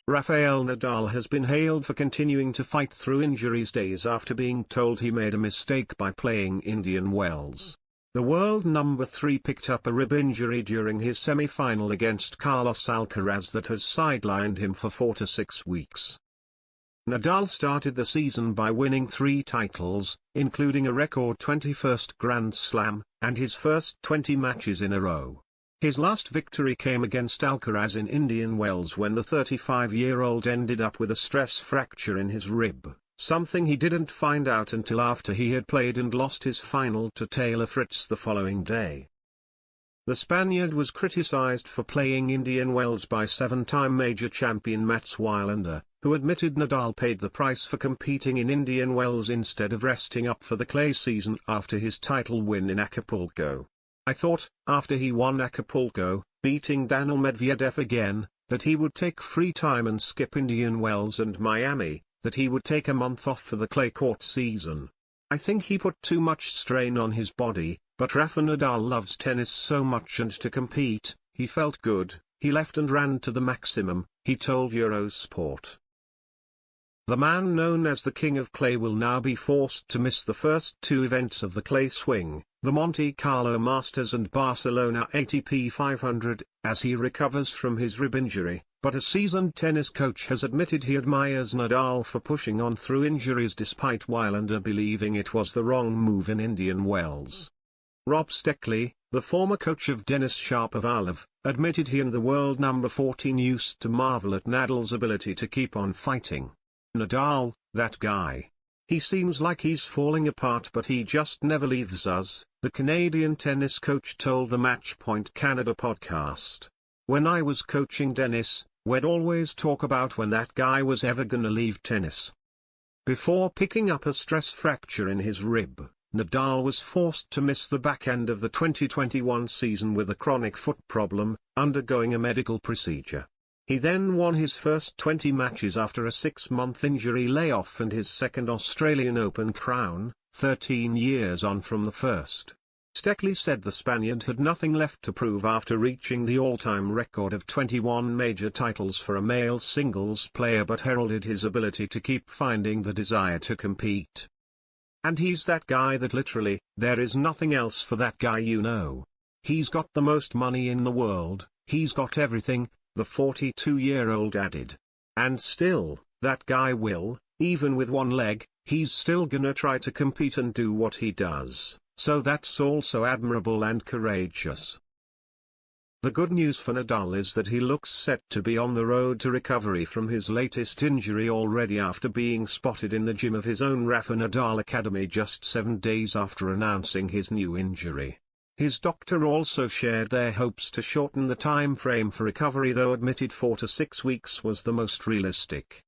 Rafael Nadal has been hailed for continuing to fight through injuries days after being told he made a mistake by playing Indian Wells. The world number 3 picked up a rib injury during his semi-final against Carlos Alcaraz that has sidelined him for 4 to 6 weeks. Nadal started the season by winning 3 titles, including a record 21st Grand Slam, and his first 20 matches in a row. His last victory came against Alcaraz in Indian Wells when the 35-year-old ended up with a stress fracture in his rib, something he didn't find out until after he had played and lost his final to Taylor Fritz the following day. The Spaniard was criticized for playing Indian Wells by 7-time major champion Mats Wilander, who admitted Nadal paid the price for competing in Indian Wells instead of resting up for the clay season after his title win in Acapulco. I thought, after he won Acapulco, beating Daniil Medvedev again, that he would take free time and skip Indian Wells and Miami, that he would take a month off for the clay court season. I think he put too much strain on his body, but Rafa Nadal loves tennis so much and to compete, he felt good, he left and ran to the maximum, he told Eurosport. The man known as the King of Clay will now be forced to miss the first 2 events of the clay swing, the Monte Carlo Masters and Barcelona ATP 500, as he recovers from his rib injury, but a seasoned tennis coach has admitted he admires Nadal for pushing on through injuries despite Wilander believing it was the wrong move in Indian Wells. Rob Steckley, the former coach of Denis Shapovalov, admitted he and the world number 14 used to marvel at Nadal's ability to keep on fighting. Nadal, that guy. He seems like he's falling apart but he just never leaves us, the Canadian tennis coach told the Matchpoint Canada podcast. When I was coaching Denis, we'd always talk about when that guy was ever gonna leave tennis. Before picking up a stress fracture in his rib, Nadal was forced to miss the back end of the 2021 season with a chronic foot problem, undergoing a medical procedure. He then won his first 20 matches after a 6-month injury layoff and his second Australian Open crown, 13 years on from the first. Steckley said the Spaniard had nothing left to prove after reaching the all-time record of 21 major titles for a male singles player but heralded his ability to keep finding the desire to compete. And he's that guy that literally, there is nothing else for that guy you know. He's got the most money in the world, he's got everything, the 42-year-old added. And still, that guy will, even with one leg, he's still gonna try to compete and do what he does, so that's also admirable and courageous. The good news for Nadal is that he looks set to be on the road to recovery from his latest injury already after being spotted in the gym of his own Rafa Nadal Academy just 7 days after announcing his new injury. His doctor also shared their hopes to shorten the time frame for recovery though admitted 4 to 6 weeks was the most realistic.